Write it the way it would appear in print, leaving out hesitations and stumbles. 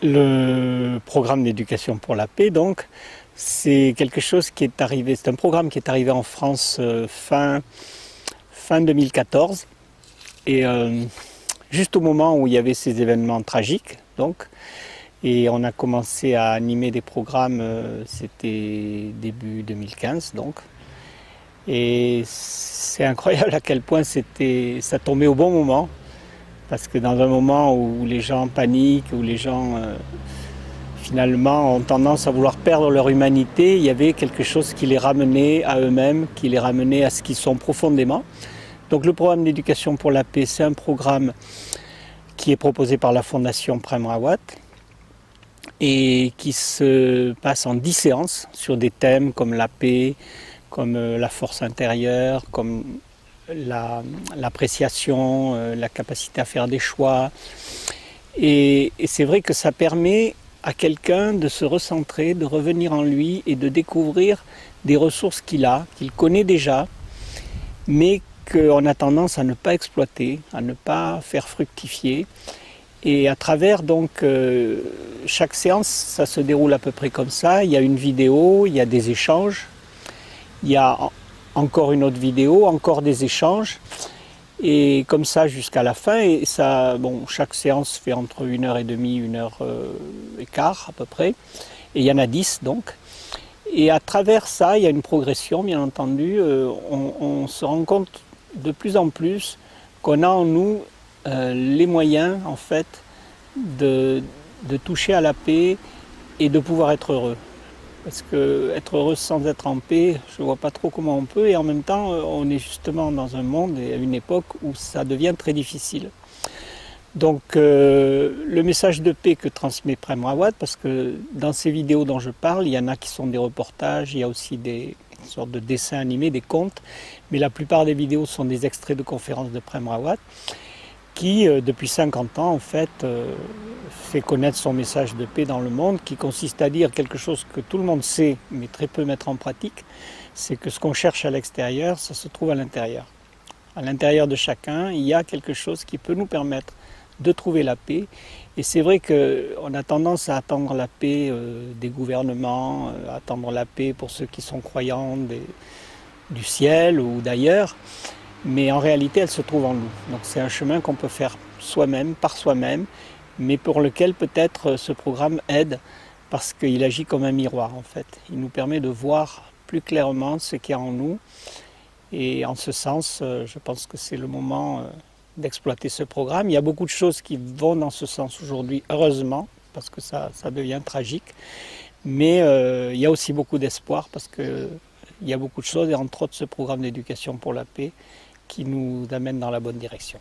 Le programme d'éducation pour la paix, donc, c'est quelque chose qui est arrivé, c'est un programme qui est arrivé en France fin 2014, et juste au moment où il y avait ces événements tragiques, donc, et on a commencé à animer des programmes, c'était début 2015, donc, et c'est incroyable à quel point ça tombait au bon moment, parce que dans un moment où les gens paniquent, où les gens finalement ont tendance à vouloir perdre leur humanité, il y avait quelque chose qui les ramenait à eux-mêmes, qui les ramenait à ce qu'ils sont profondément. Donc le programme d'éducation pour la paix, c'est un programme qui est proposé par la Fondation Prem Rawat et qui se passe en 10 séances sur des thèmes comme la paix, comme la force intérieure, comme l'appréciation, la capacité à faire des choix. Et c'est vrai que ça permet à quelqu'un de se recentrer, de revenir en lui et de découvrir des ressources qu'il a, qu'il connaît déjà, mais qu'on a tendance à ne pas exploiter, à ne pas faire fructifier. Et à travers donc chaque séance, ça se déroule à peu près comme ça. Il y a une vidéo, il y a des échanges, il y a encore une autre vidéo, encore des échanges. Et comme ça jusqu'à la fin, et ça, bon, chaque séance fait entre 1h30, 1h15 à peu près, et il y en a 10 donc. Et à travers ça, il y a une progression, bien entendu, on se rend compte de plus en plus qu'on a en nous les moyens, en fait, de toucher à la paix et de pouvoir être heureux. Parce que être heureux sans être en paix, je ne vois pas trop comment on peut. Et en même temps, on est justement dans un monde et à une époque où ça devient très difficile. Donc le message de paix que transmet Prem Rawat, parce que dans ces vidéos dont je parle, il y en a qui sont des reportages, il y a aussi des sortes de dessins animés, des contes, mais la plupart des vidéos sont des extraits de conférences de Prem Rawat, qui, depuis 50 ans, en fait, fait connaître son message de paix dans le monde, qui consiste à dire quelque chose que tout le monde sait, mais très peu mettre en pratique, c'est que ce qu'on cherche à l'extérieur, ça se trouve à l'intérieur. À l'intérieur de chacun, il y a quelque chose qui peut nous permettre de trouver la paix. Et c'est vrai qu'on a tendance à attendre la paix des gouvernements, à attendre la paix pour ceux qui sont croyants du ciel ou d'ailleurs. Mais en réalité, elle se trouve en nous. Donc c'est un chemin qu'on peut faire soi-même, par soi-même, mais pour lequel peut-être ce programme aide, parce qu'il agit comme un miroir en fait. Il nous permet de voir plus clairement ce qu'il y a en nous. Et en ce sens, je pense que c'est le moment d'exploiter ce programme. Il y a beaucoup de choses qui vont dans ce sens aujourd'hui, heureusement, parce que ça devient tragique. Mais il y a aussi beaucoup d'espoir, parce qu'il y a beaucoup de choses, et entre autres ce programme d'éducation pour la paix, qui nous amène dans la bonne direction.